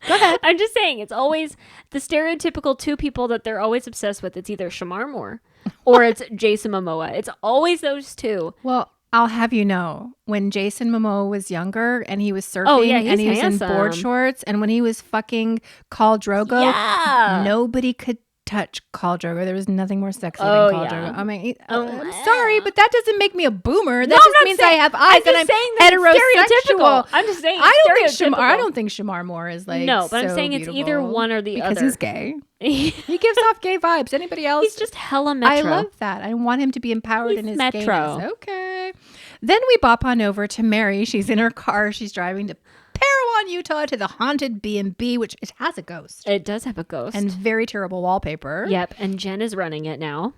Go ahead. I'm just saying, it's always the stereotypical two people that they're always obsessed with. It's either Shamar Moore or it's Jason Momoa. It's always those two. Well, I'll have you know, when Jason Momoa was younger and he was surfing and he was handsome. In board shorts, and when he was fucking Khal Drogo, nobody could touch Khal Drogo. There was nothing more sexy than Khal Drogo. I mean, I'm sorry, but that doesn't make me a boomer. That just means I have eyes and I'm heterosexual. I'm just saying. I don't think Shamar Moore is like. No, but I'm saying it's either one or the other. Because he's gay. He gives off gay vibes. Anybody else? He's just hella metro. I love that. I want him to be empowered in his metro. gayness. Okay. Then we bop on over to Mary. She's in her car. She's driving to Parowan, Utah, to the haunted B&B, which it has a ghost. It does have a ghost. And very terrible wallpaper. Yep. And Jen is running it now.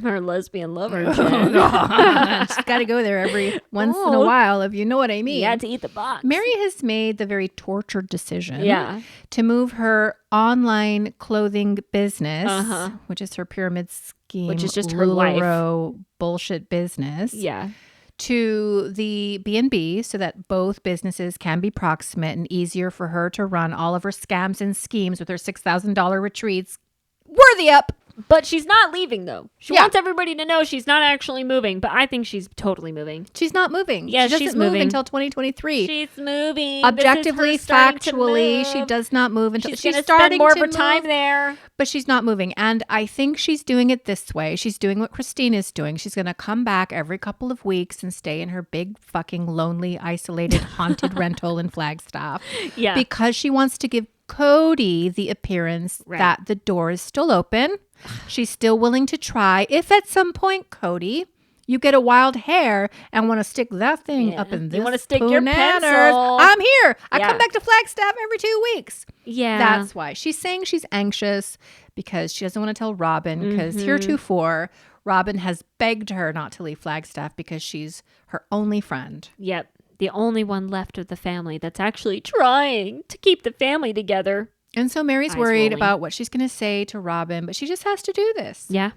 Her lesbian lover. Just got to go there every once in a while, if you know what I mean. You had to eat the box. Mary has made the very tortured decision to move her online clothing business, which is her pyramid scheme, which is just her life bullshit business, to the B&B so that both businesses can be proximate and easier for her to run all of her scams and schemes with her $6,000 retreats. Worthy up. But she's not leaving, though. She wants everybody to know she's not actually moving, but I think she's totally moving. She's not moving. Yeah, she doesn't move until 2023. She's moving. Objectively, factually, she does not move until she's going to spend more of her time there. But she's not moving. And I think she's doing it this way. She's doing what Christine is doing. She's going to come back every couple of weeks and stay in her big, fucking, lonely, isolated, haunted rental in Flagstaff. Yeah. Because she wants to give Kody the appearance that the door is still open. She's still willing to try. If at some point, Kody, you get a wild hair and want to stick that thing up in this, you want to stick your pencil. I'm here. I come back to Flagstaff every 2 weeks. Yeah, that's why she's saying she's anxious because she doesn't want to tell Robin. Because heretofore, Robin has begged her not to leave Flagstaff because she's her only friend. Yep. The only one left of the family that's actually trying to keep the family together. And so Mary's worried about what she's going to say to Robin, but she just has to do this. Yeah.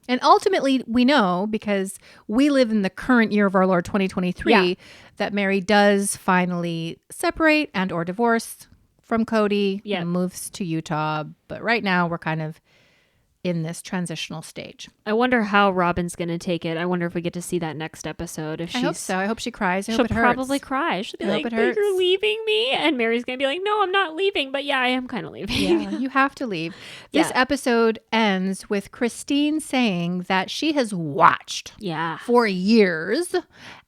And ultimately, we know, because we live in the current year of our Lord 2023, that Mary does finally separate and or divorce from Kody and moves to Utah. But right now, we're kind of in this transitional stage. I wonder how Robin's going to take it. I wonder if we get to see that next episode. I hope so. I hope she cries. She'll probably cry. She'll be like, you're leaving me? And Mary's going to be like, no, I'm not leaving. But yeah, I am kind of leaving. Yeah, you have to leave. This episode ends with Christine saying that she has watched for years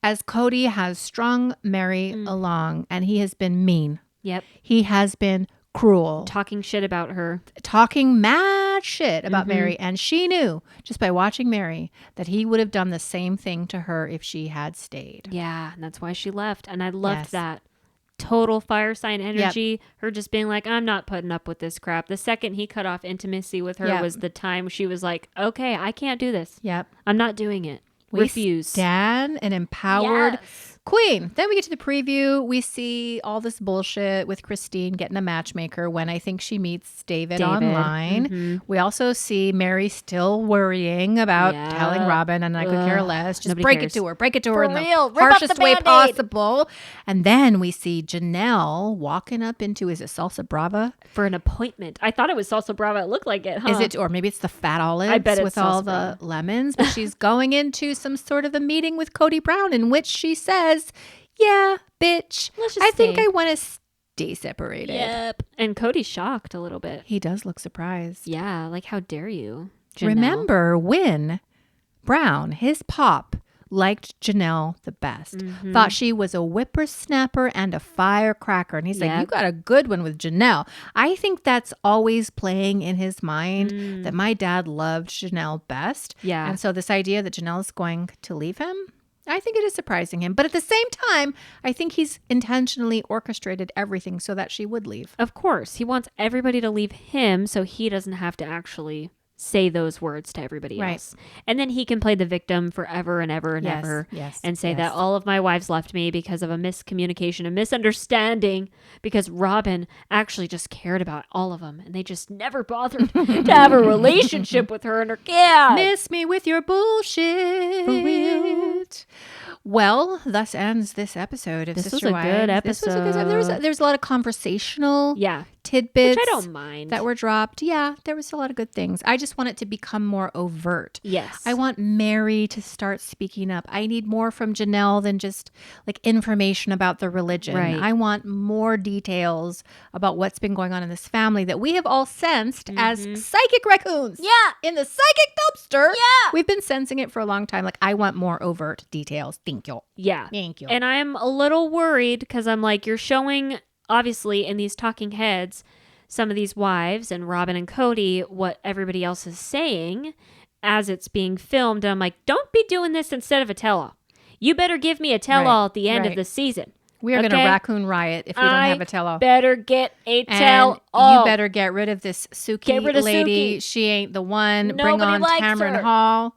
as Kody has strung Mary along, and he has been mean. Yep. He has been cruel. Talking shit about her. Talking mad shit about Mary. And she knew, just by watching Mary, that he would have done the same thing to her if she had stayed. Yeah, and that's why she left. And I loved that. Total fire sign energy. Her just being like, I'm not putting up with this crap. The second he cut off intimacy with her was the time she was like, okay, I can't do this. Yep. I'm not doing it. Refuse. Stand an empowered queen. Then we get to the preview. We see all this bullshit with Christine getting a matchmaker when I think she meets David. Online. We also see Mary still worrying about telling Robin, and I could care less. Just break it to her. Break it to her in the harshest way possible. And then we see Janelle walking up into, is it Salsa Brava? For an appointment. I thought it was Salsa Brava. It looked like it, huh? Is it? Or maybe it's the Fat Olives I bet it's with all the lemons. But she's going into some sort of a meeting with Kody Brown in which she says, yeah, bitch, I think I want to stay separated. Yep. And Cody's shocked a little bit. He does look surprised. Yeah, like, how dare you, Janelle? Remember when Brown, his pop, liked Janelle the best. Thought she was a whippersnapper and a firecracker. And he's like, you got a good one with Janelle. I think that's always playing in his mind that my dad loved Janelle best. Yeah. And so this idea that Janelle is going to leave him, I think it is surprising him. But at the same time, I think he's intentionally orchestrated everything so that she would leave. Of course. He wants everybody to leave him so he doesn't have to actually say those words to everybody else. And then he can play the victim forever and ever and ever and say that all of my wives left me because of a miscommunication, a misunderstanding, because Robin actually just cared about all of them and they just never bothered to have a relationship with her and her kids. Miss me with your bullshit. For real. Well, thus ends this episode of This Sister was a Wives. good episode. This was a good, there's a lot of conversational tidbits which I don't mind that were dropped. Yeah, there was a lot of good things. I just want it to become more overt. Yes. I want Mary to start speaking up. I need more from Janelle than just like information about the religion. Right. I want more details about what's been going on in this family that we have all sensed as psychic raccoons. Yeah. In the psychic dumpster. Yeah. We've been sensing it for a long time. Like, I want more overt details. Thank you. Yeah. Thank you. And I'm a little worried because I'm like, you're showing, obviously, in these talking heads, some of these wives and Robin and Kody, what everybody else is saying as it's being filmed. And I'm like, don't be doing this instead of a tell-all. You better give me a tell-all at the end of the season. We are going to raccoon riot if we don't have a tell-all. Better get a tell-all. You better get rid of this Suki lady. She ain't the one. Nobody bring on likes Cameron her. Hall.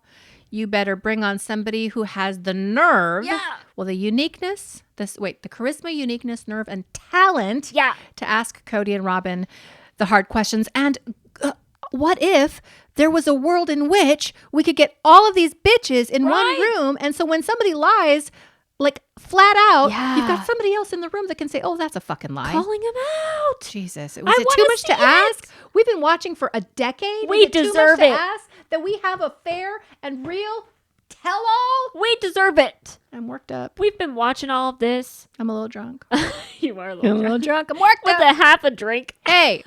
You better bring on somebody who has the nerve. Yeah. Well, the uniqueness, the charisma, uniqueness, nerve, and talent to ask Kody and Robin the hard questions. And what if there was a world in which we could get all of these bitches in one room? And so when somebody lies, like flat out, you've got somebody else in the room that can say, oh, that's a fucking lie. Calling him out. Jesus. Was it too much to ask? We've been watching for a decade. We deserve it. To ask that we have a fair and real tell-all? We deserve it. I'm worked up. We've been watching all of this. I'm a little drunk. You are a little drunk. I'm worked up. With a half a drink. Hey.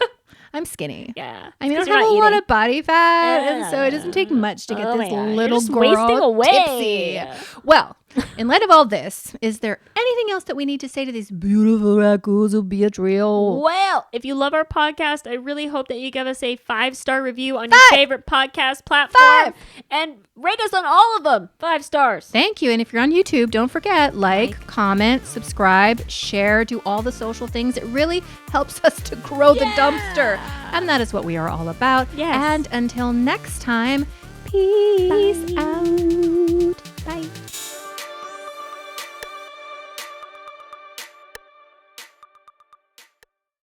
I'm skinny. Yeah. I mean, I don't have a lot of body fat, and so it doesn't take much to get this little girl wasting away. Tipsy. Well, in light of all this, is there anything else that we need to say to these beautiful raccoons of Beatrice? Well, if you love our podcast, I really hope that you give us a 5-star review on your favorite podcast platform. And rate us on all of them. 5 stars. Thank you. And if you're on YouTube, don't forget, comment, subscribe, share, do all the social things. It really helps us to grow the dumpster. And that is what we are all about. Yes. And until next time, peace out. Bye.